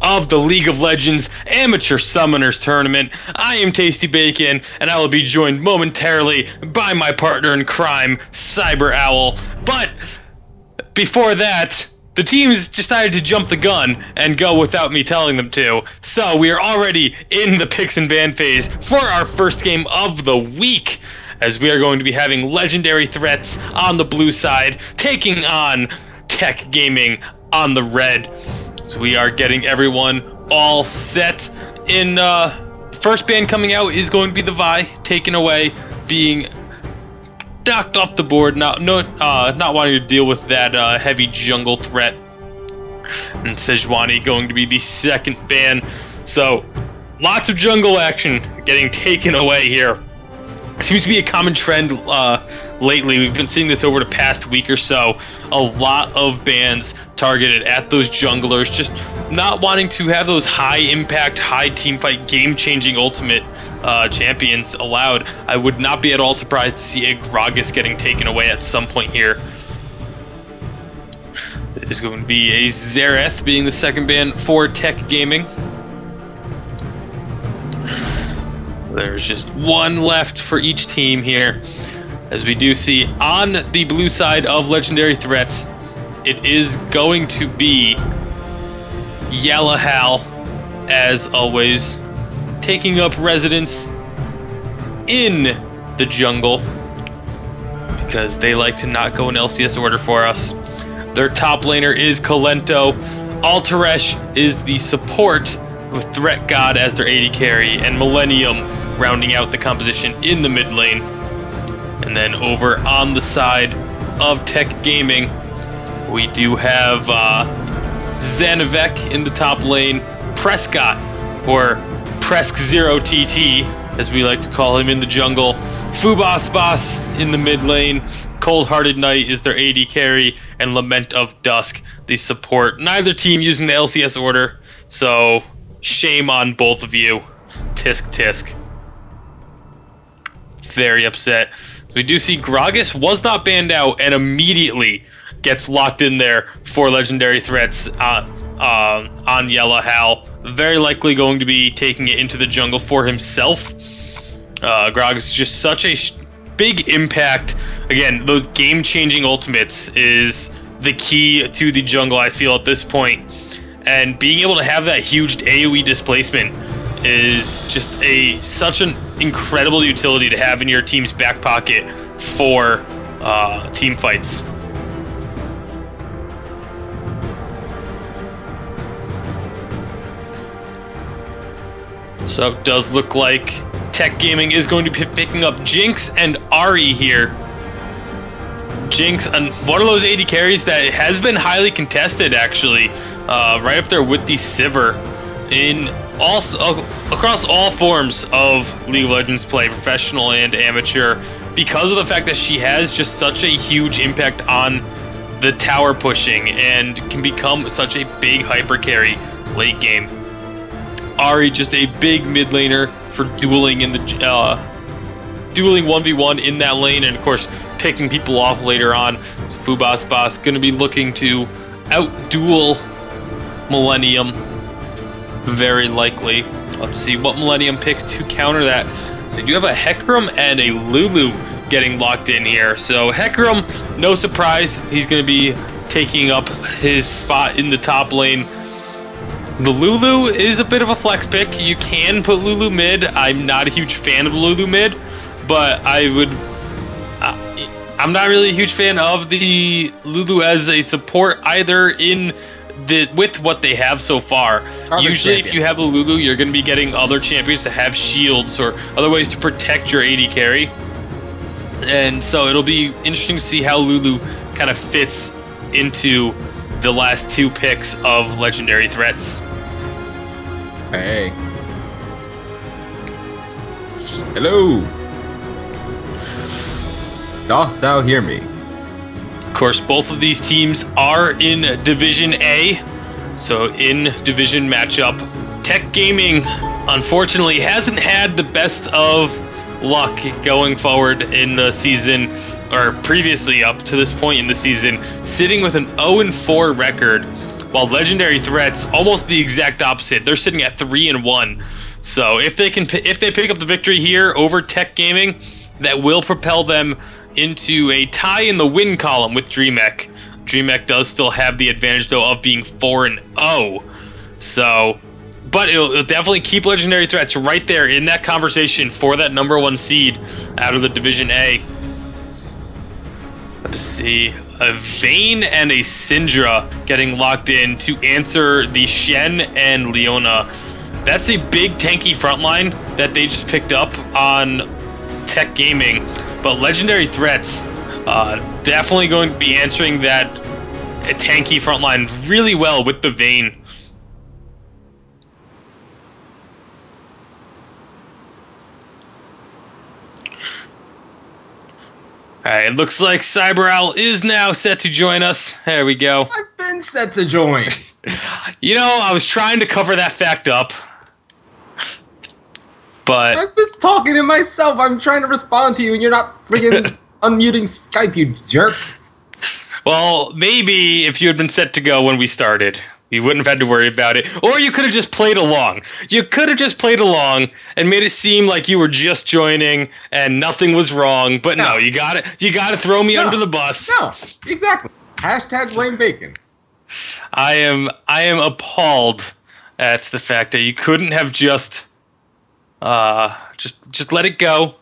of the League of Legends Amateur Summoners Tournament. I am Tasty Bacon, and I will be joined momentarily by my partner in crime, Cyber Owl. But before that, the teams decided to jump the gun and go without me telling them to. So we are already in the picks and ban phase for our first game of the week, as we are going to be having legendary threats on the blue side, taking on TECK Gaming on the red. So we are getting everyone all set. In first ban coming out is going to be the Vi, taken away, being knocked off the board, not wanting to deal with that heavy jungle threat. And Sejuani going to be the second ban. So lots of jungle action getting taken away here. Seems to be a common trend lately. We've been seeing this over the past week or so. A lot of bans targeted at those junglers, just not wanting to have those high impact, high team fight, game-changing ultimate champions allowed. I would not be at all surprised to see a Gragas getting taken away at some point here. It is going to be a Xerath being the second ban for TECK Gaming. There's just one left for each team here. As we do see on the blue side of legendary threats, it is going to be Yellahal, as always, taking up residence in the jungle because they like to not go in LCS order for us. Their top laner is Kolento. Alteresh is the support with Threat God as their AD carry, and Millennium rounding out the composition in the mid lane. And then over on the side of TECK Gaming, we do have Zanivek in the top lane, Prescott, or Presk Zero TT, as we like to call him in the jungle, Fubas Boss in the mid lane, Cold Hearted Knight is their AD carry, and Lament of Dusk, the support. Neither team using the LCS order, so shame on both of you. Tisk tisk. Very upset. We do see Gragas was not banned out and immediately gets locked in there for legendary threats on Yellahal. Very likely going to be taking it into the jungle for himself. Gragas is just such a big impact. Again, those game-changing ultimates is the key to the jungle, I feel, at this point. And being able to have that huge AoE displacement is just such an incredible utility to have in your team's back pocket for team fights. So it does look like TECK Gaming is going to be picking up Jinx and Ahri here. Jinx, and one of those AD carries that has been highly contested, actually, right up there with the Sivir in across all forms of League of Legends play, professional and amateur, because of the fact that she has just such a huge impact on the tower pushing and can become such a big hyper carry late game. Ahri, just a big mid laner for dueling in the dueling 1v1 in that lane, and of course picking people off later on. So Fubas Boss going to be looking to out-duel Millennium, very likely. Let's see what Millennium picks to counter that. So you do have a Hecarim and a Lulu getting locked in here. So Hecarim, no surprise, he's going to be taking up his spot in the top lane. The Lulu is a bit of a flex pick. You can put Lulu mid. I'm not a huge fan of the Lulu mid, but I'm not really a huge fan of the Lulu as a support either with what they have so far. Usually if you have a Lulu, you're going to be getting other champions to have shields or other ways to protect your AD carry. And so it'll be interesting to see how Lulu kind of fits into the last two picks of legendary threats. Hey. Hello. Dost thou hear me? Of course, both of these teams are in Division A, so in division matchup. TECK Gaming, unfortunately, hasn't had the best of luck going forward in the season, or previously up to this point in the season, sitting with an 0-4 record. while Legendary Threats almost the exact opposite. They're sitting at 3-1. So if they pick up the victory here over Tech Gaming, that will propel them into a tie in the win column with DreamHack. DreamHack does still have the advantage though of being 4-0. So, but it'll definitely keep Legendary Threats right there in that conversation for that #1 seed out of the Division A. Let's see, a Vayne and a Syndra getting locked in to answer the Shen and Leona. That's a big tanky frontline that they just picked up on Tech Gaming, but Legendary Threats definitely going to be answering that tanky frontline really well with the Vayne. Alright, it looks like Cyber Owl is now set to join us. There we go. I've been set to join. You know, I was trying to cover that fact up, but I'm just talking to myself. I'm trying to respond to you, and you're not friggin' unmuting Skype, you jerk. well, maybe if you had been set to go when we started, you wouldn't have had to worry about it. Or you could have just played along. You could have just played along and made it seem like you were just joining and nothing was wrong. But no, you got to throw me under the bus. No, exactly. Hashtag blame bacon. I am appalled at the fact that you couldn't have just let it go.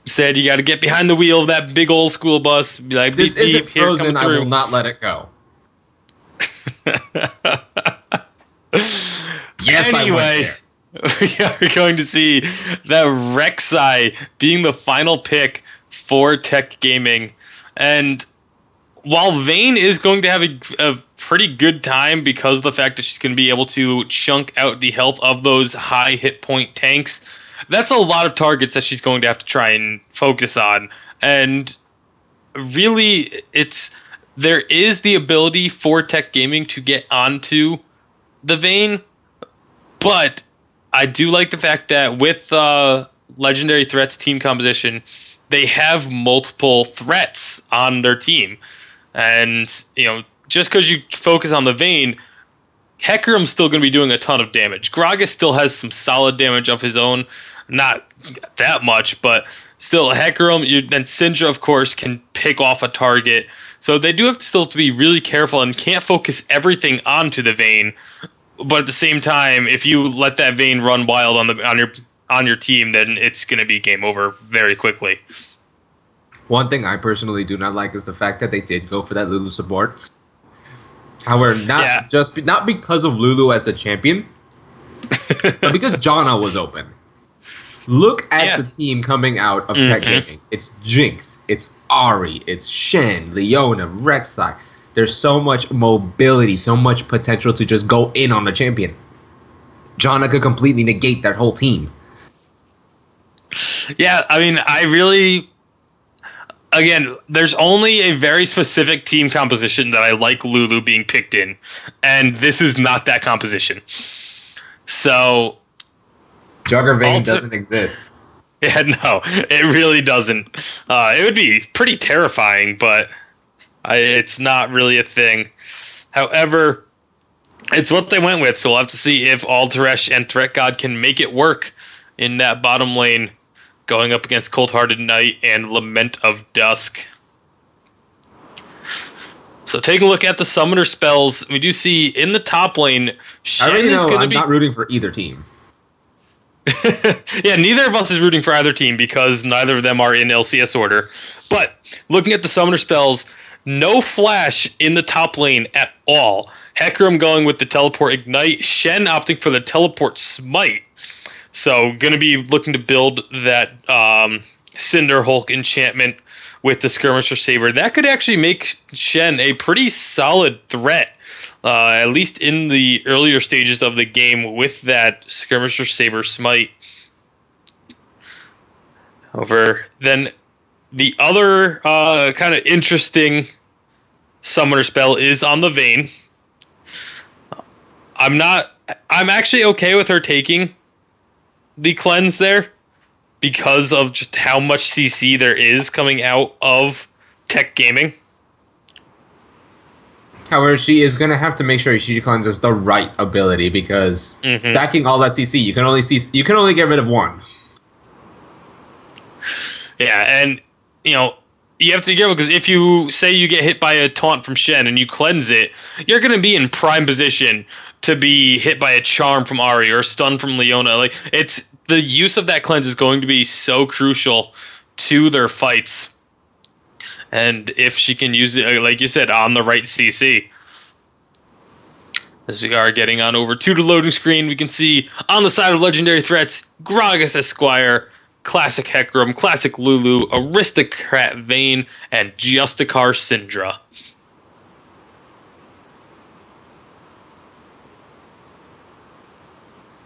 Instead, you got to get behind the wheel of that big old school bus. Be like, This beep, isn't beep, here, frozen. coming I through. will not let it go. Yes, Anyway, we are going to see the Rek'Sai being the final pick for Tech Gaming. And while Vayne is going to have a pretty good time because of the fact that she's going to be able to chunk out the health of those high hit point tanks, that's a lot of targets that she's going to have to try and focus on. And really, there is the ability for Tech Gaming to get onto the Vayne, but I do like the fact that with Legendary Threats team composition, they have multiple threats on their team. And, you know, just because you focus on the Vayne, Hecarim's still going to be doing a ton of damage. Gragas still has some solid damage of his own. Not that much, but still, Hecarim and Syndra, of course, can pick off a target. So they do have to still to be really careful and can't focus everything onto the Vayne. But at the same time, if you let that Vayne run wild on your team, then it's going to be game over very quickly. One thing I personally do not like is the fact that they did go for that Lulu support. However, not because of Lulu as the champion, but because Janna was open. Look at the team coming out of Tech Gaming. It's Jinx, it's Ahri, it's Shen, Leona, Rek'Sai. There's so much mobility, so much potential to just go in on the champion. Janna could completely negate that whole team. Yeah, I mean, again, there's only a very specific team composition that I like Lulu being picked in, and this is not that composition. So Jugger Vayne doesn't exist. Yeah, no, it really doesn't. It would be pretty terrifying, but it's not really a thing. However, it's what they went with, so we'll have to see if Alteresh and Threat God can make it work in that bottom lane, going up against Cold-Hearted Knight and Lament of Dusk. So taking a look at the summoner spells, we do see in the top lane, Shen is going to be... I'm not rooting for either team. Yeah, neither of us is rooting for either team because neither of them are in LCS order. But looking at the summoner spells, no flash in the top lane at all. Hecarim going with the teleport ignite, Shen opting for the teleport smite. So going to be looking to build that Cinder Hulk enchantment with the Skirmisher Saber. That could actually make Shen a pretty solid threat, at least in the earlier stages of the game with that Skirmisher Saber smite. Then the other kind of interesting summoner spell is on the Vayne. I'm actually okay with her taking the cleanse there because of just how much CC there is coming out of Tech Gaming. However, she is gonna have to make sure she cleanses the right ability because stacking all that CC, you can only get rid of one. Yeah, and you know, you have to be careful because if you say you get hit by a taunt from Shen and you cleanse it, you're gonna be in prime position to be hit by a charm from Ahri or a stun from Leona. Like it's the use of that cleanse is going to be so crucial to their fights. And if she can use it, like you said, on the right CC. As we are getting on over to the loading screen, we can see on the side of legendary threats, Gragas Esquire, Classic Hecarim, Classic Lulu, Aristocrat Vayne, and Justicar Syndra.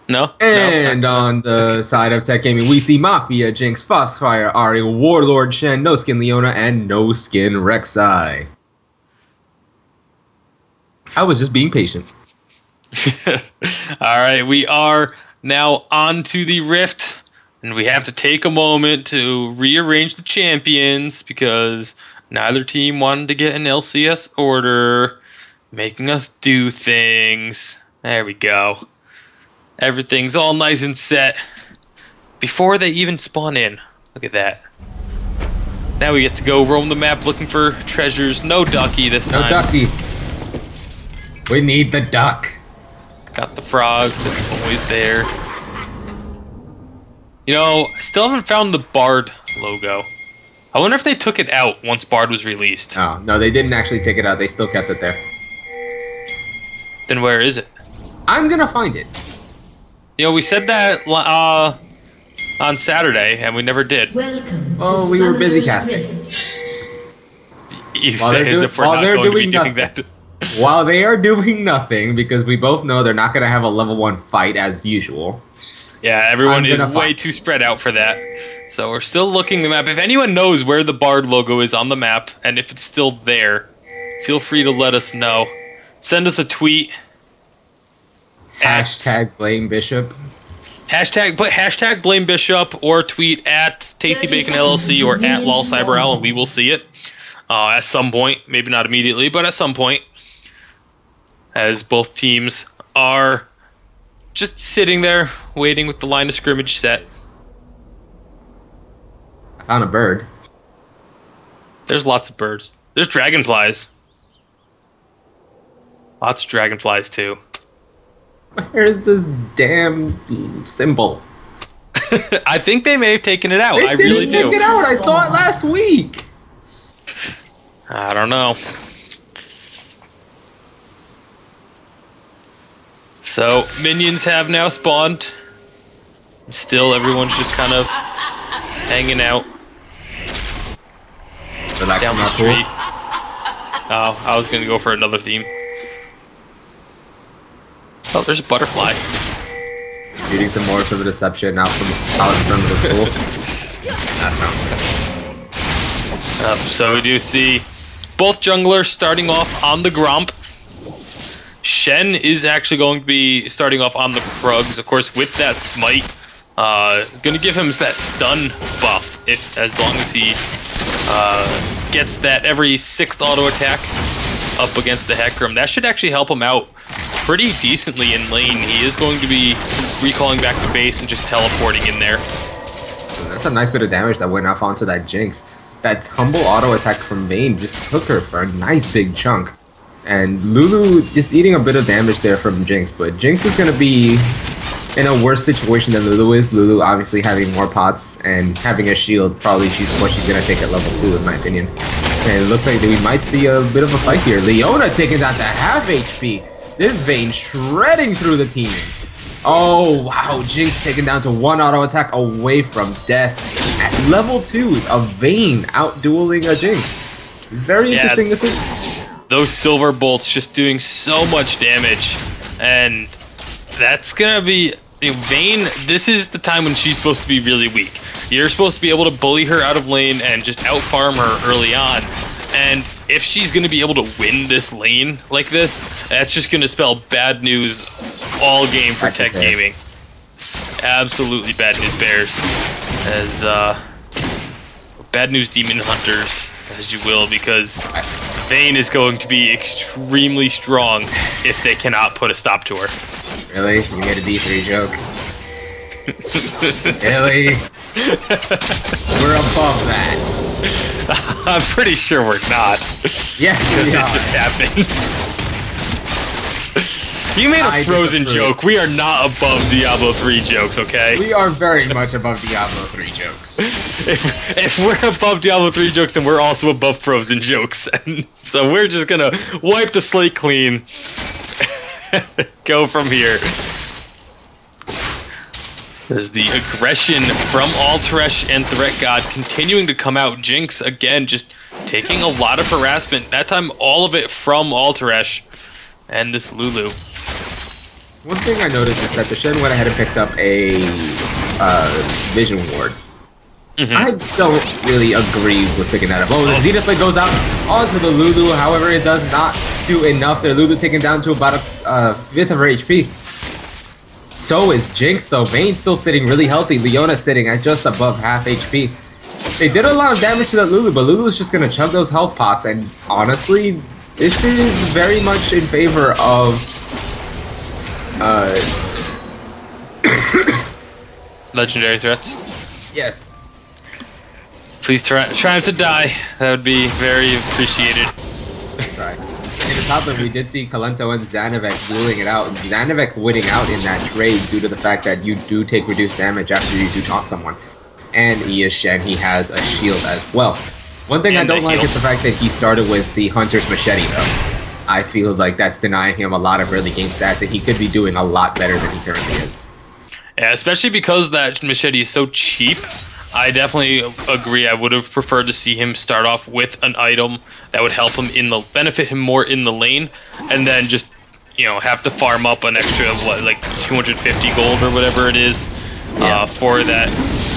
No? And on the side of Tech Gaming, we see Mafia, Jinx, Foxfire, Ahri, Warlord Shen, No Skin Leona, and No Skin Rek'Sai. I was just being patient. Alright, we are now on to the Rift, and we have to take a moment to rearrange the champions because neither team wanted to get an LCS order, making us do things. There we go. Everything's all nice and set before they even spawn in. Look at that. Now we get to go roam the map looking for treasures. No Ducky this time. No Ducky. We need the duck. Got the frog that's always there. You know, I still haven't found the Bard logo. I wonder if they took it out once Bard was released. Oh, no, they didn't actually take it out. They still kept it there. Then where is it? I'm gonna find it. You know, we said that on Saturday, and we never did. Welcome. Oh, we were busy casting. You say as if we're not going to be doing that. While they are doing nothing, because we both know they're not going to have a level 1 fight as usual. Yeah, everyone is way too spread out for that. So we're still looking the map. If anyone knows where the Bard logo is on the map, and if it's still there, feel free to let us know. Send us a tweet. Hashtag blame Bishop. Hashtag blame Bishop or tweet at TastyBacon LLC or at LolCyberOwl and we will see it at some point. Maybe not immediately, but at some point. As both teams are just sitting there waiting with the line of scrimmage set. I found a bird. There's lots of birds. There's dragonflies. Lots of dragonflies too. Where's this damn symbol? I think they may have taken it out. They I really didn't do. take it out. I saw it last week. I don't know. So, minions have now spawned. Still, everyone's just kind of hanging out. Relaxing Down the street. Oh, I was going to go for another theme. Oh, there's a butterfly. Shooting some more of a deception out in front of the school. I don't know. So we do see both junglers starting off on the Gromp. Shen is actually going to be starting off on the Krugs, of course, with that smite. Going to give him that stun buff as long as he gets that every 6th auto attack up against the Hecarim. That should actually help him out pretty decently in lane. He is going to be recalling back to base and just teleporting in there. That's a nice bit of damage that went off onto that Jinx. That tumble auto attack from Vayne just took her for a nice big chunk. And Lulu just eating a bit of damage there from Jinx, but Jinx is going to be in a worse situation than Lulu is. Lulu obviously having more pots and having a shield, probably what she's going to take at level 2 in my opinion. And it looks like we might see a bit of a fight here. Leona taking down to half HP. This Vayne shredding through the team. Oh, wow. Jinx taken down to 1 auto attack away from death. At level 2, a Vayne out-dueling a Jinx. Very interesting to see. Those silver bolts just doing so much damage. And that's going to be... Vayne, this is the time when she's supposed to be really weak. You're supposed to be able to bully her out of lane and just out-farm her early on. And if she's going to be able to win this lane like this, that's just going to spell bad news all game for Tech Gaming. Absolutely bad news bears. As bad news demon hunters, as you will, because Vayne is going to be extremely strong if they cannot put a stop to her. Really? You made a D3 joke? Really? We're above that. I'm pretty sure we're not. Yes, because we it are. just happened. You made a Frozen joke. We are not above Diablo 3 jokes, okay? We are very much above Diablo 3 jokes. If we're above Diablo 3 jokes, then we're also above Frozen jokes. And so we're just gonna wipe the slate clean. Go from here. There's the aggression from Altresh and Threat God continuing to come out. Jinx, again, just taking a lot of harassment. That time, all of it from Altresh and this Lulu. One thing I noticed is that the Shen went ahead and picked up a Vision Ward. I don't really agree with picking that up. Oh, the Zenith Blade goes out onto the Lulu. However, it does not do enough. Their Lulu taken down to about a fifth of her HP. So is Jinx, though. Vayne's still sitting really healthy. Leona's sitting at just above half HP. They did a lot of damage to that Lulu, but Lulu is just going to chug those health pots. And honestly, this is very much in favor of legendary threats. Yes. Please try not to die. That would be very appreciated. Right. In the top lane, we did see Kalento and Zanivek dueling it out. Zanivek winning out in that trade due to the fact that you do take reduced damage after you do taunt someone. And he is Shen, he has a shield as well. One thing I don't like is the fact that he started with the Hunter's Machete, though. I feel like that's denying him a lot of early game stats, and he could be doing a lot better than he currently is. Yeah, especially because that machete is so cheap. I definitely agree. I would have preferred to see him start off with an item that would help him benefit him more in the lane, and then just, you know, have to farm up an extra of what, like 250 gold or whatever it is, for that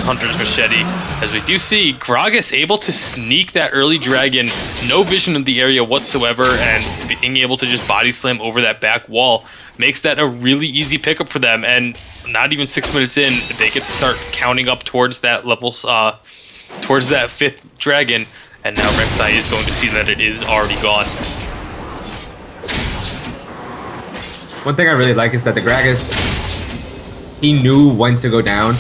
Hunter's Machete. As we do see Gragas able to sneak that early dragon, no vision of the area whatsoever, and being able to just body slam over that back wall makes that a really easy pickup for them. And not even 6 minutes in, they get to start counting up towards that level, towards that 5th dragon, and now Rek'Sai is going to see that it is already gone. One thing I really like is that the Gragas, he knew when to go down.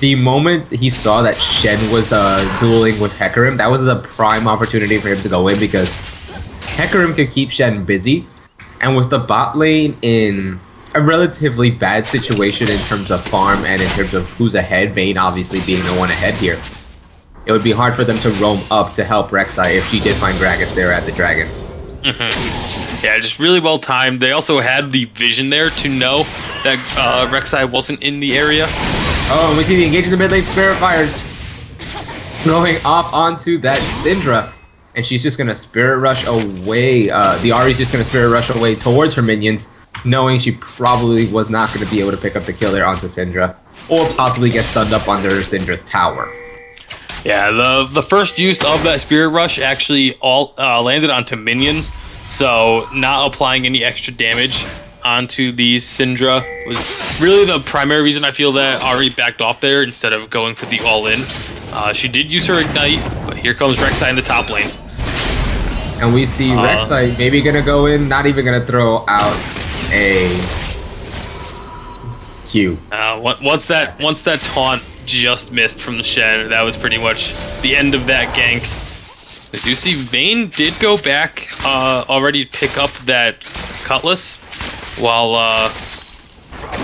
The moment he saw that Shen was dueling with Hecarim, that was a prime opportunity for him to go in, because Hecarim could keep Shen busy, and with the bot lane in a relatively bad situation in terms of farm and in terms of who's ahead, Vayne obviously being the one ahead here, it would be hard for them to roam up to help Rek'Sai if she did find Gragas there at the dragon. Yeah, just really well timed. They also had the vision there to know that Rek'Sai wasn't in the area. Oh, and we see the engage in the mid lane, Spirit Fires going off onto that Syndra. And she's just going to Spirit Rush away. The Ahri's just going to Spirit Rush away towards her minions, knowing she probably was not going to be able to pick up the kill there onto Syndra, or possibly get stunned up under Syndra's tower. Yeah, the first use of that Spirit Rush actually all landed onto minions, so not applying any extra damage onto the Syndra was really the primary reason I feel that Ahri backed off there instead of going for the all-in. She did use her Ignite, but here comes Rek'Sai in the top lane. And we see Rek'Sai maybe going to go in, not even going to throw out a Q. Once that taunt just missed from the Shen, that was pretty much the end of that gank. I do see Vayne did go back already to pick up that Cutlass, while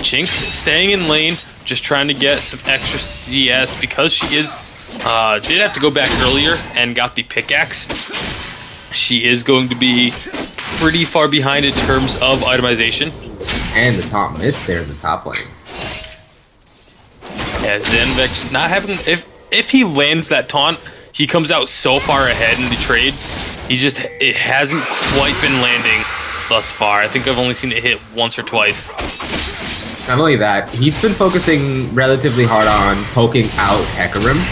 Jinx staying in lane, just trying to get some extra CS because she is did have to go back earlier and got the pickaxe. She is going to be pretty far behind in terms of itemization. And the taunt missed there in the top lane. Yeah, Zanivek not having, if he lands that taunt, he comes out so far ahead in the trades. It hasn't quite been landing thus far. I think I've only seen it hit once or twice. Not only that, he's been focusing relatively hard on poking out Hecarim.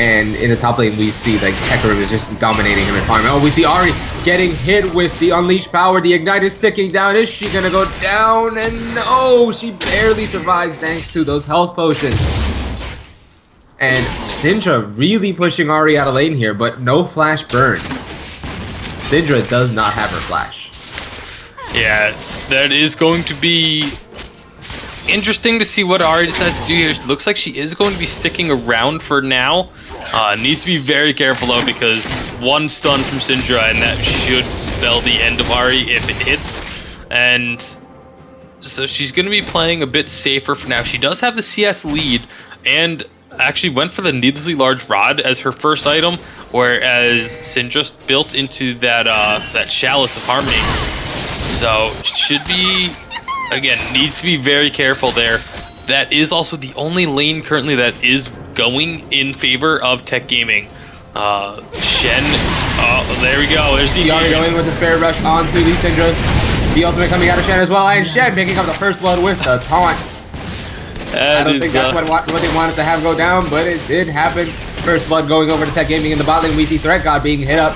And in the top lane, we see like Hecarim is just dominating him in farm. Oh, we see Ahri getting hit with the Unleashed Power. The Ignite is ticking down. Is she gonna go down? And no, she barely survives thanks to those health potions. And Syndra really pushing Ahri out of lane here, but no flash burn. Syndra does not have her flash. Yeah, that is going to be interesting to see what Ari decides to do here. It looks like she is going to be sticking around for now. Needs to be very careful though, because one stun from Syndra and that should spell the end of Ari if it hits. And so she's going to be playing a bit safer for now. She does have the CS lead and actually went for the needlessly large rod as her first item, whereas Syndra built into that that Chalice of Harmony. So should be, again, needs to be very careful there. That is also the only lane currently that is going in favor of Tech Gaming. Shen, oh, there we go. There's the Yari going with the Spirit Rush onto the Syndra. The ultimate coming out of Shen as well, and Shen picking up the first blood with the taunt. I don't think that's what they wanted to have go down, but it did happen. First blood going over to Tech Gaming in the bot lane. We see Threat God being hit up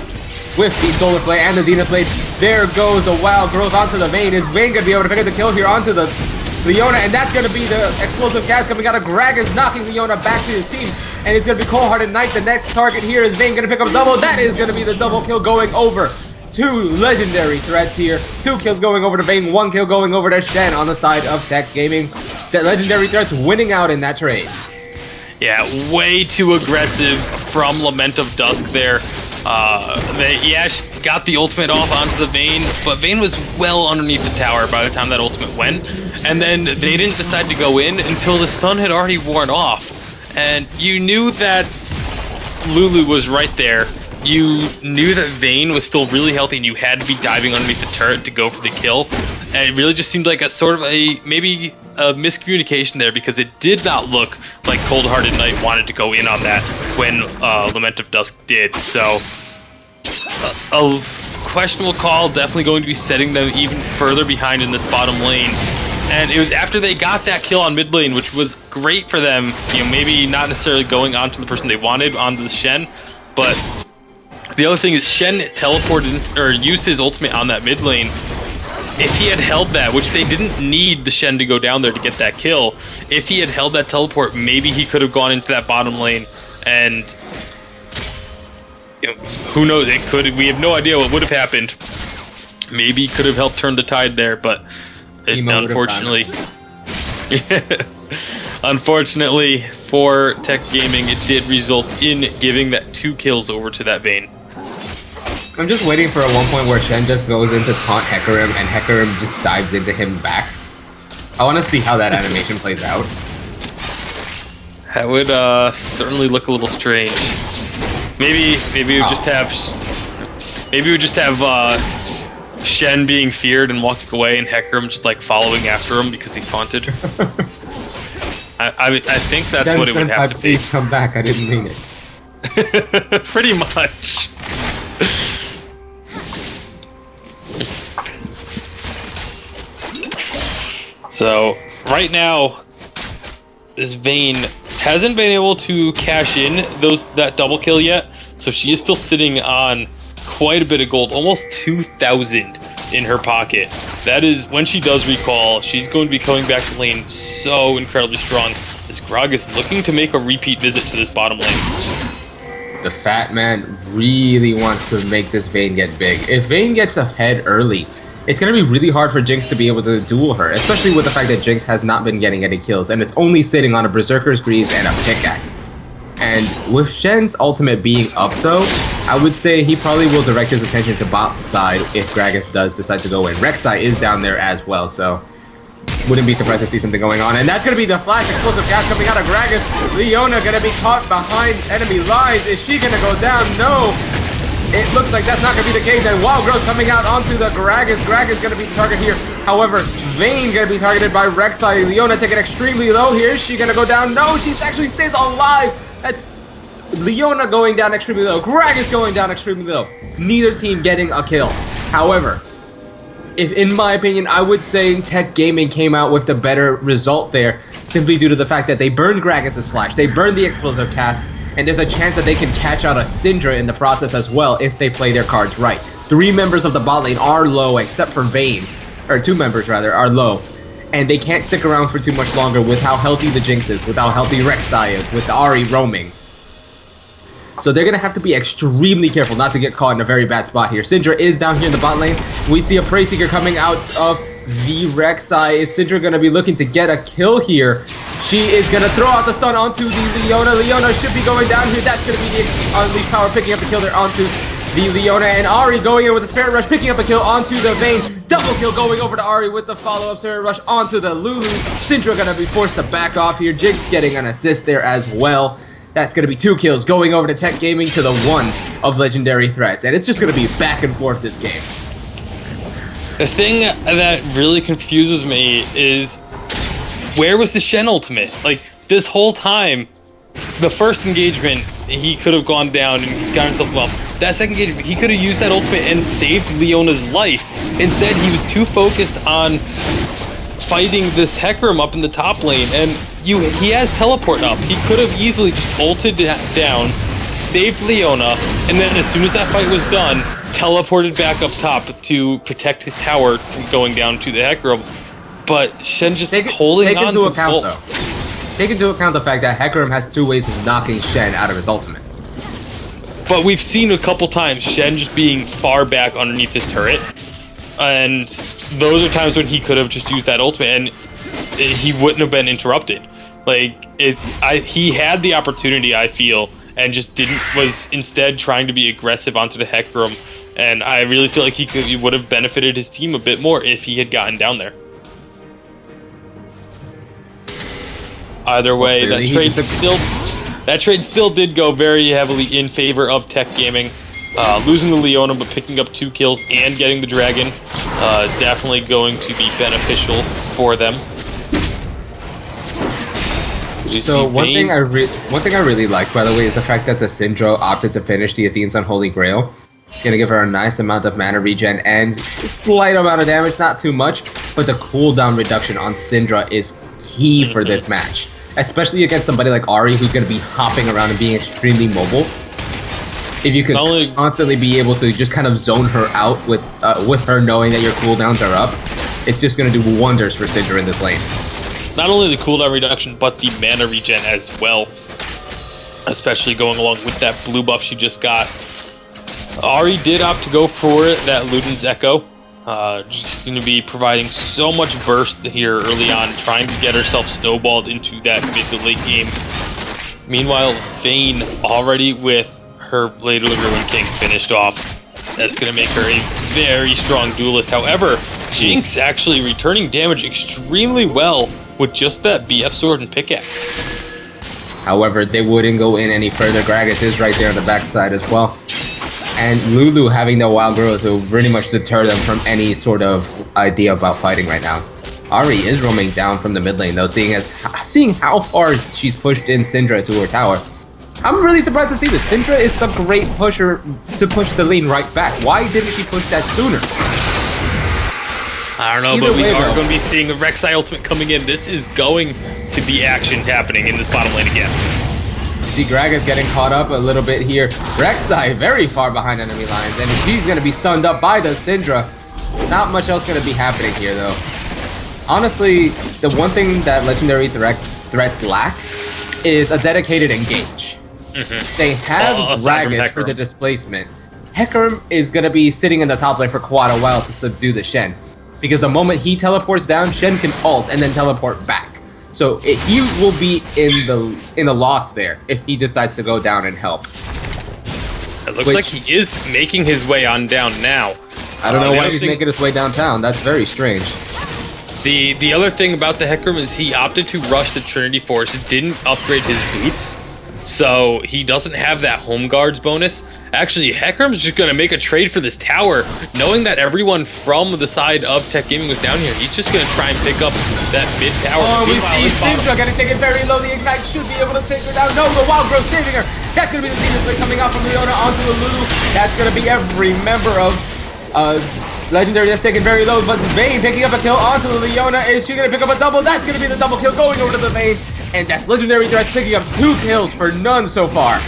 with the Solar Flare and the Zenith Blade. There goes the Wild Growth onto the Vayne. Is Vayne going to be able to pick up the kill here onto the Leona? And that's going to be the explosive cast coming out of Gragas, knocking Leona back to his team. And it's going to be Cold-Hearted Knight. The next target here is Vayne going to pick up a double. That is going to be the double kill going over. 2 legendary threats here. 2 kills going over to Vayne, 1 kill going over to Shen on the side of Tech Gaming. The legendary threats winning out in that trade. Yeah, way too aggressive from Lament of Dusk there. They got the ultimate off onto the Vayne, but Vayne was well underneath the tower by the time that ultimate went. And then they didn't decide to go in until the stun had already worn off. And you knew that Lulu was right there. You knew that Vayne was still really healthy and you had to be diving underneath the turret to go for the kill. And it really just seemed like a sort of maybe a miscommunication there, because it did not look like Cold-Hearted Knight wanted to go in on that when Lament of Dusk did. So a questionable call, definitely going to be setting them even further behind in this bottom lane. And it was after they got that kill on mid lane, which was great for them. You know, maybe not necessarily going onto the person they wanted, onto the Shen, but the other thing is Shen teleported or used his ultimate on that mid lane. If he had held that, which they didn't need the Shen to go down there to get that kill, if he had held that teleport, maybe he could have gone into that bottom lane, and you know, who knows? It could. We have no idea what would have happened. Maybe could have helped turn the tide there, but unfortunately, unfortunately for Tech Gaming, it did result in giving that 2 kills over to that Vayne. I'm just waiting for a one point where Shen just goes into taunt Hecarim and Hecarim just dives into him back. I want to see how that animation plays out. That would certainly look a little strange. Maybe we would just have Shen being feared and walking away, and Hecarim just like following after him because he's taunted. I think that's Shen, what it would have to be. Please come back. I didn't mean it. Pretty much. So right now, this Vayne hasn't been able to cash in that double kill yet, so she is still sitting on quite a bit of gold, almost 2,000 in her pocket. That is, when she does recall, she's going to be coming back to lane so incredibly strong. This Grog is looking to make a repeat visit to this bottom lane. The Fat Man really wants to make this Vayne get big. If Vayne gets ahead early, it's going to be really hard for Jinx to be able to duel her, especially with the fact that Jinx has not been getting any kills, and it's only sitting on a Berserker's Greaves and a pickaxe. And with Shen's ultimate being up though, I would say he probably will direct his attention to bot side if Gragas does decide to go in. Rek'Sai is down there as well, so wouldn't be surprised to see something going on. And that's going to be the flash explosive gas coming out of Gragas. Leona going to be caught behind enemy lines. Is she going to go down? No. It looks like that's not going to be the case, and Wild Growth coming out onto the Gragas. Gragas going to be the target here. However, Vayne going to be targeted by Rek'Sai. Leona taking extremely low here. Is she going to go down? No, she actually stays alive. That's Leona going down extremely low. Gragas going down extremely low. Neither team getting a kill. However, in my opinion, I would say Tech Gaming came out with the better result there, simply due to the fact that they burned Gragas' flash. They burned the explosive cast. And there's a chance that they can catch out a Syndra in the process as well if they play their cards right. 3 members of the bot lane are low, except for Vayne, or 2 members rather, are low. And they can't stick around for too much longer with how healthy the Jinx is, with how healthy Rek'Sai is, with Ahri roaming. So they're going to have to be extremely careful not to get caught in a very bad spot here. Syndra is down here in the bot lane. We see a Prey Seeker coming out of the Rek'Sai. Is Syndra going to be looking to get a kill here? She is going to throw out the stun onto the Leona. Leona should be going down here. That's going to be the Unleashed Power picking up the kill there onto the Leona. And Ahri going in with the Spirit Rush, picking up a kill onto the Vayne. Double kill going over to Ahri with the follow-up Spirit Rush onto the Lulu. Syndra going to be forced to back off here. Jinx getting an assist there as well. That's going to be 2 kills going over to Tech Gaming to the 1 of Legendary Threats. And it's just going to be back and forth this game. The thing that really confuses me is, where was the Shen ultimate? Like, this whole time, the first engagement, he could have gone down and got himself well. That second engagement, he could have used that ultimate and saved Leona's life. Instead, he was too focused on fighting this Hecarim up in the top lane, and he has teleport up. He could have easily just ulted down, saved Leona, and then as soon as that fight was done, teleported back up top to protect his tower from going down to the Hecarim. But Shen just holding on to account, though. Take into account the fact that Hecarim has 2 ways of knocking Shen out of his ultimate. But we've seen a couple times Shen just being far back underneath his turret, and those are times when he could have just used that ultimate and he wouldn't have been interrupted. Like, he had the opportunity, I feel, and just was instead trying to be aggressive onto the Hecarim, and I really feel like he would have benefited his team a bit more if he had gotten down there. Either way, that trade still did go very heavily in favor of Tech Gaming. Losing the Leona, but picking up 2 kills and getting the Dragon, definitely going to be beneficial for them. So one thing I really like, by the way, is the fact that the Syndra opted to finish the Athene's Unholy Grail. It's gonna give her a nice amount of mana regen and a slight amount of damage, not too much, but the cooldown reduction on Syndra is key for this match, especially against somebody like Ahri, who's gonna be hopping around and being extremely mobile. If you could constantly be able to just kind of zone her out with her knowing that your cooldowns are up, it's just gonna do wonders for Syndra in this lane. Not only the cooldown reduction, but the mana regen as well. Especially going along with that blue buff she just got. Ahri did opt to go for that Luden's Echo. She's going to be providing so much burst here early on, trying to get herself snowballed into that mid to late game. Meanwhile, Vayne already with her Blade of the Ruin King finished off. That's going to make her a very strong duelist. However, Jinx actually returning damage extremely well with just that BF sword and pickaxe. However, they wouldn't go in any further. Gragas is right there on the backside as well. And Lulu having the wild growth will pretty much deter them from any sort of idea about fighting right now. Ahri is roaming down from the mid lane though, seeing how far she's pushed in Syndra to her tower. I'm really surprised to see this. Syndra is some great pusher to push the lane right back. Why didn't she push that sooner? I don't know, but we are going to be seeing a Rek'Sai ultimate coming in. This is going to be action happening in this bottom lane again. See Gragas getting caught up a little bit here. Rek'Sai very far behind enemy lines, and she's going to be stunned up by the Syndra. Not much else going to be happening here, though. Honestly, the one thing that Legendary threats lack is a dedicated engage. They have Gragas for the displacement. Hecarim is going to be sitting in the top lane for quite a while to subdue the Shen. Because the moment he teleports down, Shen can ult and then teleport back. So he will be in the loss there if he decides to go down and help. It looks like he is making his way on down now. I don't know why he's making his way downtown. That's very strange. The other thing about the Hecarim is he opted to rush the Trinity Force. It didn't upgrade his boots, so he doesn't have that home guards bonus. Actually, Hecarim's just going to make a trade for this tower, knowing that everyone from the side of Tech Gaming was down here. He's just going to try and pick up that mid tower. Oh, we see Syndra going to take it very low. The Ignite should be able to take her down. No, the Wild Growth saving her. That's going to be the Demon Blade coming out from Leona onto the Lulu. That's going to be every member of Legendary that's taken very low, but Vayne picking up a kill onto the Leona. Is she going to pick up a double? That's going to be the double kill going over to the Vayne. And that's Legendary Threats picking up 2 kills for none so far.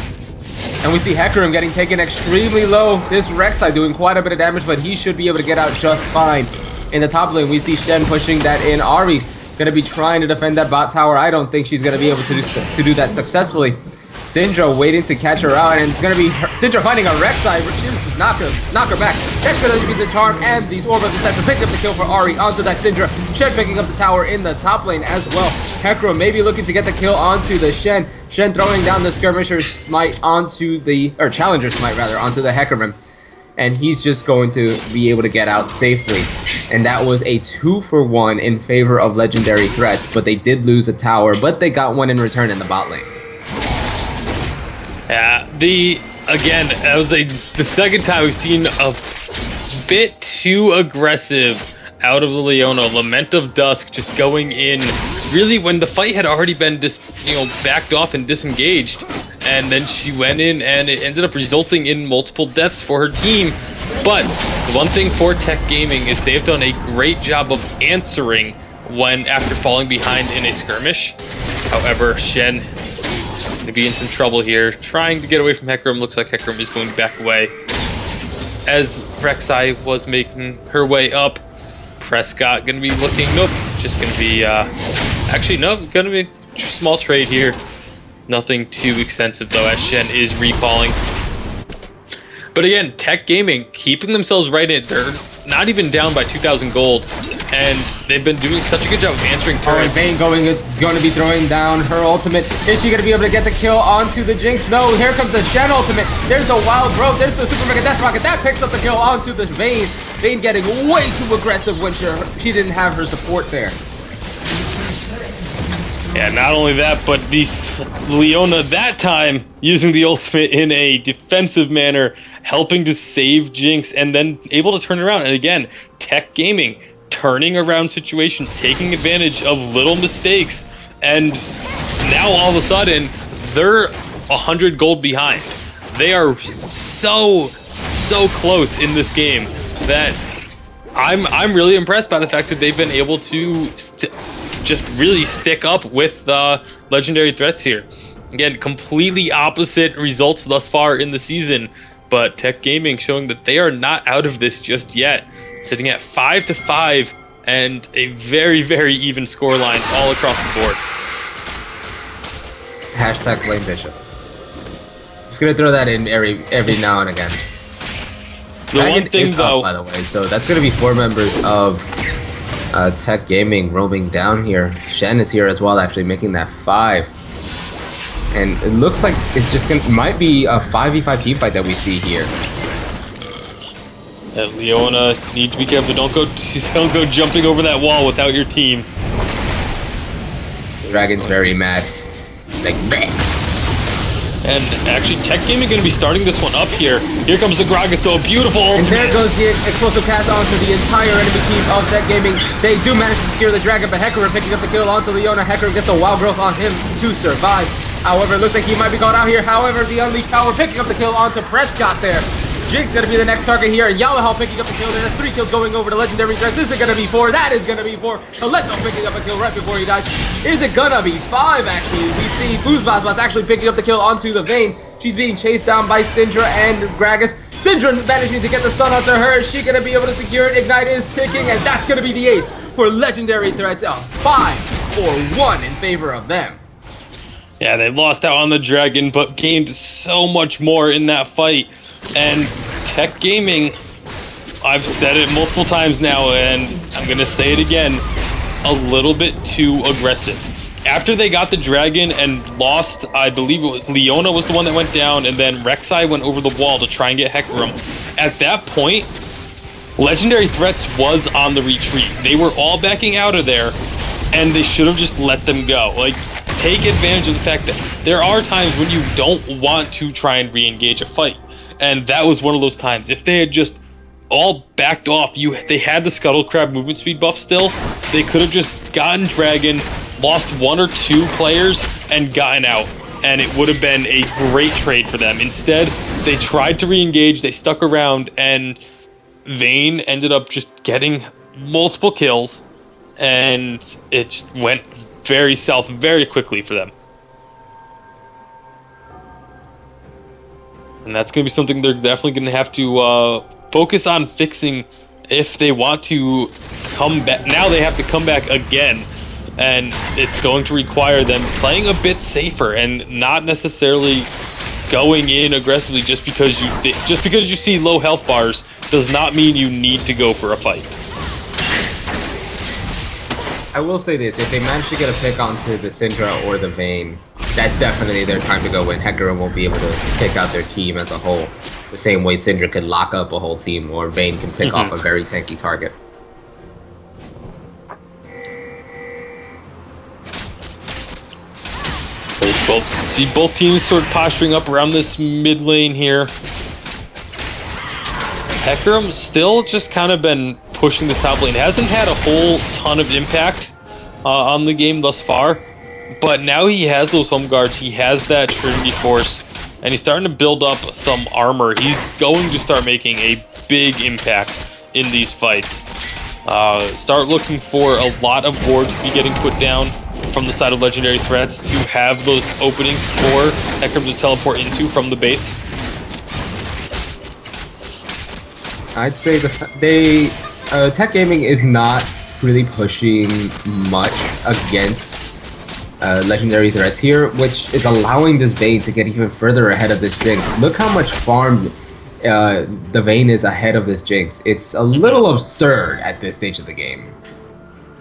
And we see Hecarim getting taken extremely low. This Rek'Sai doing quite a bit of damage, but he should be able to get out just fine. In the top lane, we see Shen pushing that in. Ahri going to be trying to defend that bot tower. I don't think she's going to be able to do that successfully. Syndra waiting to catch her out, and it's gonna be Syndra finding a Rek'Sai, which is knock her back. That's gonna be the charm, and these Orb of Deception pick up the kill for Ahri onto that Syndra. Shen picking up the tower in the top lane as well. Hecarim maybe looking to get the kill onto the Shen. Shen throwing down the Skirmisher's Smite onto the, or Challenger Smite rather, onto the Hecarim. And he's just going to be able to get out safely. And that was a 2-for-1 in favor of legendary threats, but they did lose a tower, but they got one in return in the bot lane. Yeah, again, that was the second time we've seen a bit too aggressive out of the Leona. Lament of Dusk just going in really when the fight had already been backed off and disengaged. And then she went in, and it ended up resulting in multiple deaths for her team. But the one thing for TECK Gaming is they've done a great job of answering after falling behind in a skirmish. However, Shen is going to be in some trouble here, trying to get away from Hecarim. Looks like Hecarim is going to back away. As Rek'Sai was making her way up, Prescott going to be looking, nope, just going to be, actually, no, going to be a small trade here. Nothing too extensive though, as Shen is recalling. But again, TECK Gaming keeping themselves right in. They're not even down by 2,000 gold, and they've been doing such a good job of answering turrets. Vayne going to be throwing down her ultimate. Is she going to be able to get the kill onto the Jinx? No, here comes the Shen ultimate. There's the Wild Growth. There's the Super Mega Death Rocket. That picks up the kill onto the Vayne. Vayne getting way too aggressive when she didn't have her support there. Yeah, not only that, but Leona that time using the ultimate in a defensive manner, helping to save Jinx, and then able to turn around. And again, TECK Gaming turning around situations, taking advantage of little mistakes, and now all of a sudden they're 100 gold behind. They are so close in this game that I'm really impressed by the fact that they've been able to just really stick up with legendary threats here. Again, completely opposite results thus far in the season, but TECK Gaming showing that they are not out of this just yet, sitting at 5-5 and a very even scoreline all across the board. Hashtag blame Bishop. Just gonna throw that in every now and again. The one thing though, by the way, so that's gonna be 4 members of TECK Gaming roaming down here. Shen is here as well, actually making that 5. And it looks like it's just might be a 5v5 team fight that we see here. Leona, need to be careful. Don't go jumping over that wall without your team. Dragon's very mad. Like, meh. And actually, TECK Gaming going to be starting this one up here. Here comes the Gragas, though. Beautiful ultimate. And there goes the explosive cast onto the entire enemy team of TECK Gaming. They do manage to secure the dragon, but Hecarim picking up the kill onto Leona. Hecarim gets the Wild Growth on him to survive. However, it looks like he might be caught out here. However, the Unleashed Power picking up the kill onto Prescott there. Jinx going to be the next target here. Yalahal picking up the kill. There's 3 kills going over to Legendary Threats. Is it going to be 4? That is going to be 4. Aleto picking up a kill right before he dies. Is it going to be 5, actually? We see Foozbazbaz actually picking up the kill onto the Vayne. She's being chased down by Syndra and Gragas. Syndra managing to get the stun onto her. Is she going to be able to secure it? Ignite is ticking, and that's going to be the ace for Legendary Threats. 5-1 in favor of them. Yeah, they lost out on the dragon, but gained so much more in that fight. And TECK Gaming, I've said it multiple times now, and I'm going to say it again, a little bit too aggressive. After they got the dragon and lost, I believe it was Leona was the one that went down, and then Rek'Sai went over the wall to try and get Hecarim. At that point, Legendary Threats was on the retreat. They were all backing out of there, and they should have just let them go. Like, take advantage of the fact that there are times when you don't want to try and re-engage a fight. And that was one of those times. If they had just all backed off, they had the Scuttle Crab movement speed buff still, they could have just gotten Dragon, lost 1 or 2 players, and gotten out. And it would have been a great trade for them. Instead, they tried to re-engage, they stuck around, and Vayne ended up just getting multiple kills, and it just went very south very quickly for them. And that's going to be something they're definitely going to have to focus on fixing if they want to come back. Now they have to come back again and it's going to require them playing a bit safer and not necessarily going in aggressively just because you see low health bars does not mean you need to go for a fight. I will say this, if they manage to get a pick onto the Syndra or the Vayne, that's definitely their time to go in. Hecarim won't be able to take out their team as a whole. The same way Syndra could lock up a whole team, or Vayne can pick off a very tanky target. Both teams sort of posturing up around this mid lane here. Hecarim still just kind of been pushing this top lane. Hasn't had a whole ton of impact on the game thus far, but now he has those home guards. He has that Trinity Force, and he's starting to build up some armor. He's going to start making a big impact in these fights. Start looking for a lot of wards to be getting put down from the side of legendary threats to have those openings for Hecarim to teleport into from the base. I'd say Tech Gaming is not really pushing much against legendary threats here, which is allowing this Vayne to get even further ahead of this Jinx. Look how much farm the Vayne is ahead of this Jinx. It's a little absurd at this stage of the game.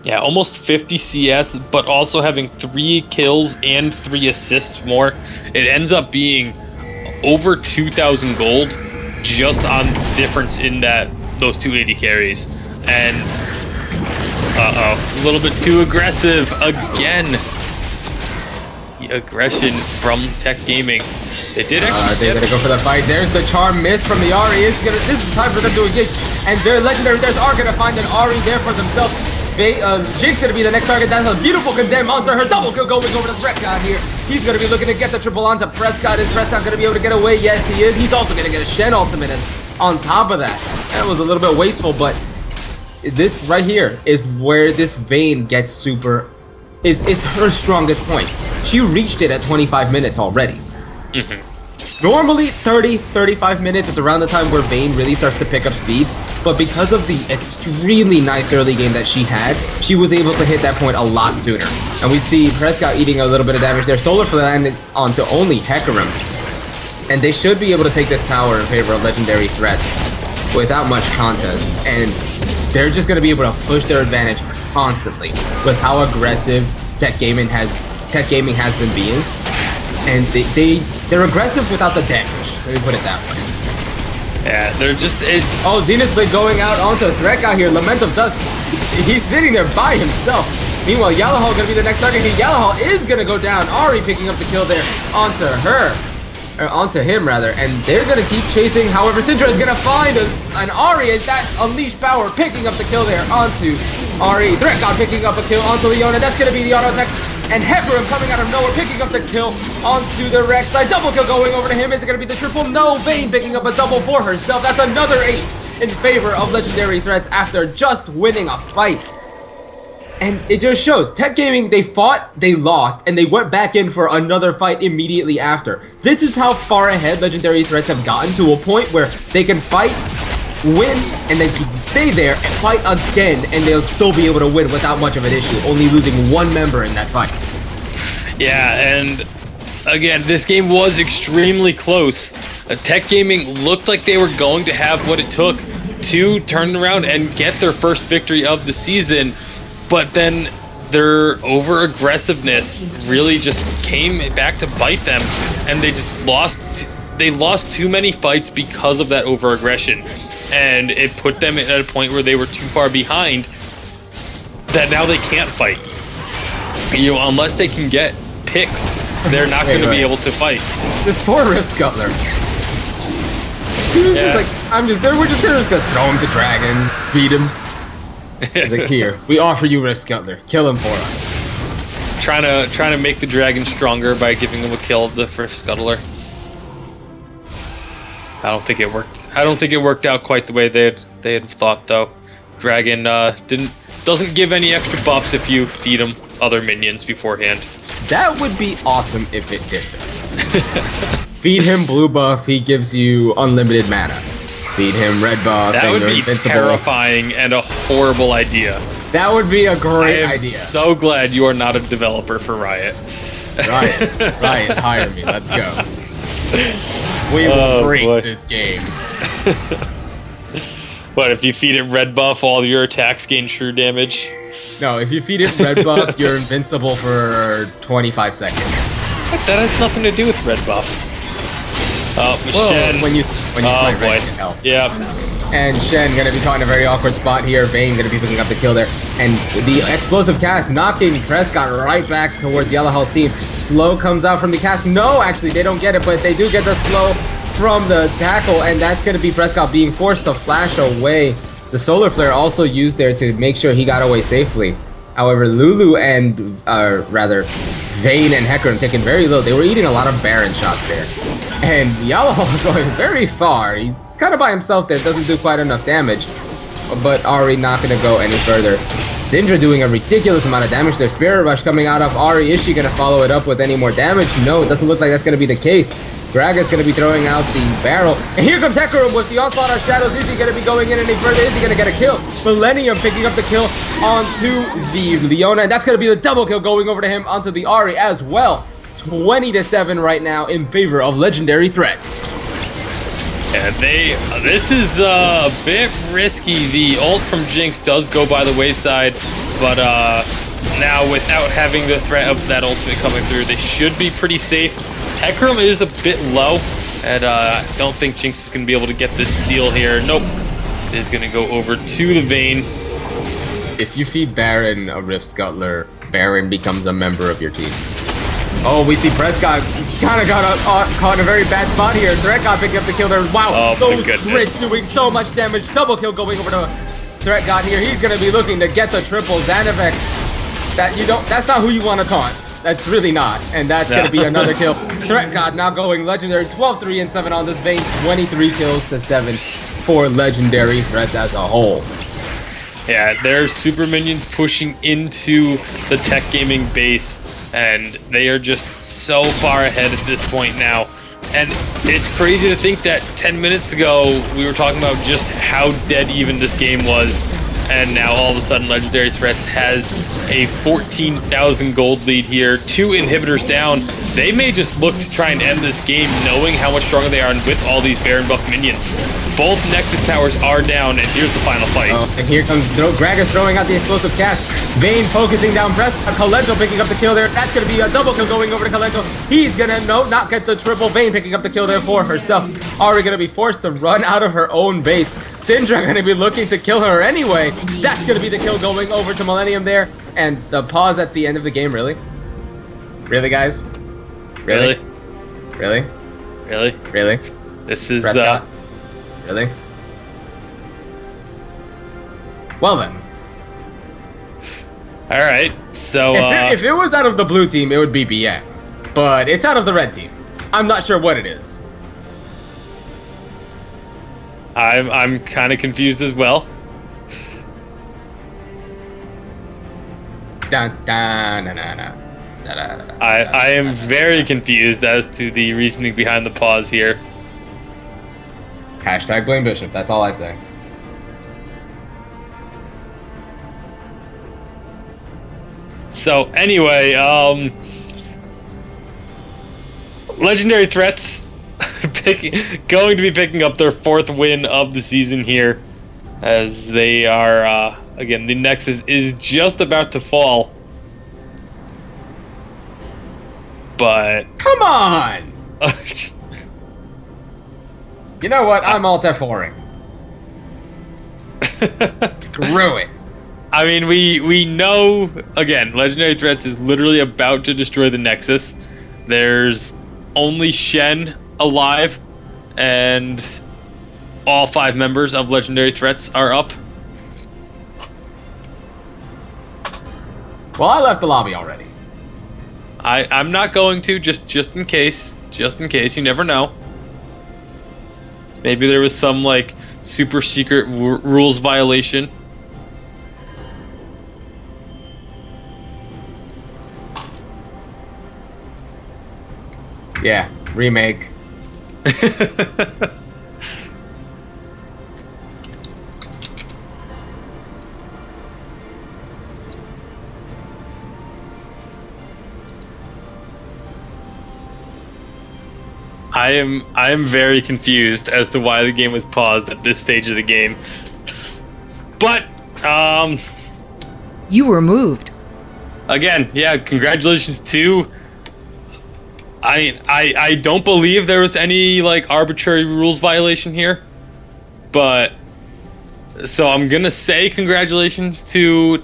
Yeah, almost 50 CS, but also having 3 kills and 3 assists more. It ends up being over 2,000 gold just on difference in those 280 carries. And a little bit too aggressive again. The aggression from Tech Gaming. They did actually. They're gonna go for the fight. There's the charm miss from the Ahri. This is the time for them to engage, and their legendary threats are gonna find an Ahri there for themselves. Jinx gonna be the next target. That's a beautiful condemn onto her. Double kill going over to Prescott here. He's gonna be looking to get the triple onto Prescott. Is Prescott gonna be able to get away? Yes, he is. He's also gonna get a Shen ultimate, and on top of that, that was a little bit wasteful, but this right here is where this Vayne gets super. It's her strongest point. She reached it at 25 minutes already. Normally 30-35 minutes is around the time where Vayne really starts to pick up speed, but because of the extremely nice early game that she had, she was able to hit that point a lot sooner. And we see Prescott eating a little bit of damage there. Solar Flare landed onto only Hecarim, and they should be able to take this tower in favor of legendary threats without much contest, and they're just going to be able to push their advantage constantly with how aggressive Tech Gaming has been being. And they're aggressive without the damage. Let me put it that way. Yeah, they're just Oh, Zenith's been going out onto a threat guy here. Lament of Dusk. He's sitting there by himself. Meanwhile, Yalahal gonna be the next target here. Yalahal is gonna go down. Ahri picking up the kill there onto her. Or onto him rather, and they're gonna keep chasing. However, Syndra is gonna find an Ahri as that unleashed power picking up the kill there onto Ahri. Threat God picking up a kill onto Leona. That's gonna be the auto attacks. And Hecarim coming out of nowhere, picking up the kill onto the Rex side. Double kill going over to him. Is it going to be the triple? No. Vayne picking up a double for herself. That's another ace in favor of legendary threats after just winning a fight. And it just shows. Tech Gaming, they fought, they lost, and they went back in for another fight immediately after. This is how far ahead legendary threats have gotten, to a point where they can fight, win, and then stay there and fight again, and they'll still be able to win without much of an issue, only losing one member in that fight. Yeah, and again, this game was extremely close. Tech Gaming looked like they were going to have what it took to turn around and get their first victory of the season, but then their over-aggressiveness really just came back to bite them, and they just lost too many fights because of that over-aggression. And it put them at a point where they were too far behind that now they can't fight. You know, unless they can get picks, they're not going to be able to fight. This poor Rift Scuttler. Yeah. We're just gonna throw him to Dragon, beat him. He's like, here, we offer you Rift Scuttler, kill him for us. Trying to make the Dragon stronger by giving him a kill of the first Scuttler. I don't think it worked. I don't think it worked out quite the way they had thought, though. Dragon doesn't give any extra buffs if you feed him other minions beforehand. That would be awesome if it did. Feed him blue buff, he gives you unlimited mana. Feed him red buff, that would you're be invincible. Terrifying and a horrible idea. That would be a great I am idea. so glad you are not a developer for Riot. Riot, hire me. Let's go. We will break this game. What, if you feed it red buff, all your attacks gain true damage? No, if you feed it red buff, you're invincible for 25 seconds. That has nothing to do with red buff. Oh, Shen. When you fight red, it can help. Yeah. And Shen gonna be caught in a very awkward spot here. Vayne gonna be picking up the kill there. And the explosive cast knocking Prescott right back towards Yellow Hall's team. Slow comes out from the cast. No, actually, they don't get it, but they do get the slow from the tackle, and that's gonna be Prescott being forced to flash away. The Solar Flare also used there to make sure he got away safely. However, Lulu and, rather, Vayne and Hecarim taking very low. They were eating a lot of Baron shots there. And Yellow Hall is going very far. He's kind of by himself there, doesn't do quite enough damage. But Ahri not going to go any further. Syndra doing a ridiculous amount of damage there. Spirit Rush coming out of Ahri. Is she going to follow it up with any more damage? No, it doesn't look like that's going to be the case. Graga's going to be throwing out the barrel. And here comes Hecarim with the Onslaught of Shadows. Is he going to be going in any further? Is he going to get a kill? Millennium picking up the kill onto the Leona. And that's going to be the double kill going over to him onto the Ahri as well. 20-7 right now in favor of Legendary Threats. Yeah, this is a bit risky. The ult from Jinx does go by the wayside, but now without having the threat of that ultimate coming through, they should be pretty safe. Hecarim is a bit low, and I don't think Jinx is going to be able to get this steal here. Nope. It is going to go over to the Vayne. If you feed Baron a Rift Scuttler, Baron becomes a member of your team. Oh, we see Prescott kind of got caught in a very bad spot here. Threat God picking up the kill there. Wow, those crits doing so much damage. Double kill going over to Threat God here. He's going to be looking to get the triple. Zanivek, that's not who you want to taunt. That's really not. And that's going to be another kill. Threat God now going legendary. 12-3 and 7 on this Vayne. 23 kills to 7 for Legendary Threats as a whole. Yeah, there's super minions pushing into the Tech Gaming base, and they are just so far ahead at this point now. And it's crazy to think that 10 minutes ago we were talking about just how dead even this game was, and now all of a sudden Legendary Threats has a 14,000 gold lead here, 2 inhibitors down. They may just look to try and end this game knowing how much stronger they are and with all these Baron buff minions. Both Nexus towers are down, and here's the final fight. And here comes Gragas throwing out the explosive cast. Vayne focusing down Prescott. Kalento picking up the kill there. That's going to be a double kill going over to Kalento. He's going to not get the triple. Vayne picking up the kill there for herself. Ahri going to be forced to run out of her own base. Syndra going to be looking to kill her anyway. That's going to be the kill going over to Millennium there. And the pause at the end of the game, really? Really, guys? Really? Really? Really? Really? This is, Prescott? Really? Well then. Alright, so if it was out of the blue team, it would be BN. But it's out of the red team. I'm not sure what it is. I'm kind of confused as well. I am very confused as to the reasoning behind the pause here. Hashtag blame Bishop, that's all I say. So anyway, Legendary Threats going to be picking up their 4th win of the season here, as they are again, the Nexus is just about to fall, but come on. You know what? I'm alt F4ing. Screw it. I mean, we know, again, Legendary Threats is literally about to destroy the Nexus. There's only Shen alive, and all 5 members of Legendary Threats are up. Well, I left the lobby already. I'm not going to, just in case. Just in case, you never know. Maybe there was some, like, super secret rules violation. Yeah, remake. I am very confused as to why the game was paused at this stage of the game. But You were moved. again, yeah, congratulations to. I don't believe there was any like arbitrary rules violation here, but so I'm gonna say congratulations to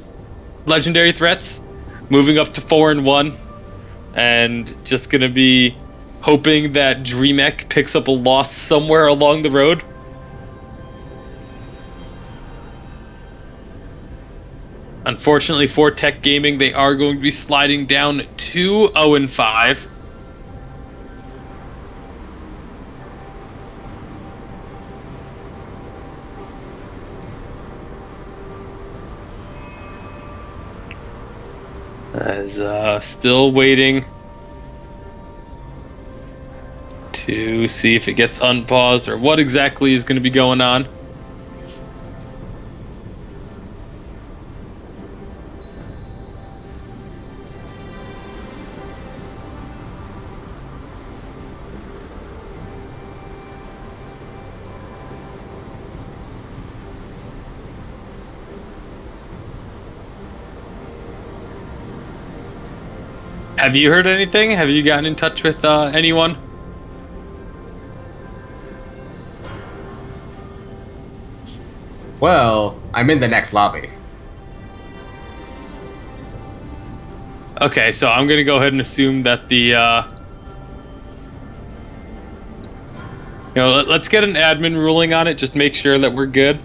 Legendary Threats, moving up to 4-1, and just gonna be hoping that DreamHack picks up a loss somewhere along the road. Unfortunately for Tech Gaming, they are going to be sliding down to 0-5. As still waiting to see if it gets unpaused or what exactly is going to be going on. Have you heard anything? Have you gotten in touch with anyone? Well, I'm in the next lobby. Okay, so I'm gonna go ahead and assume that the let's get an admin ruling on it. Just make sure that we're good.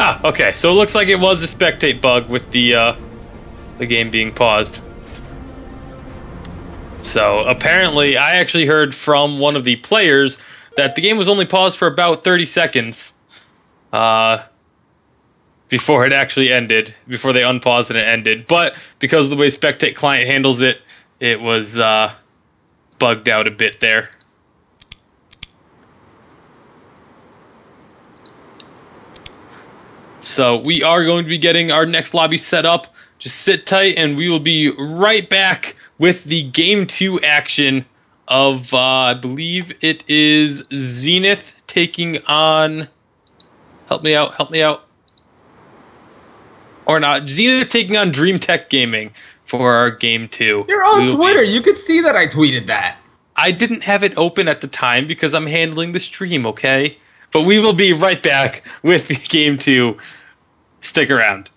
Ah, okay. So it looks like it was a spectate bug with the game being paused. So apparently, I actually heard from one of the players that the game was only paused for about 30 seconds before it actually ended, before they unpaused and it ended. But because of the way Spectate Client handles it, it was bugged out a bit there. So we are going to be getting our next lobby set up. Just sit tight, and we will be right back with the Game 2 action of, I believe it is Zenith taking on... Help me out. Or not. Zenith taking on DreamTech Gaming for our Game 2. You're on Twitter. You could see that I tweeted that. I didn't have it open at the time because I'm handling the stream, okay? But we will be right back with the Game 2. Stick around.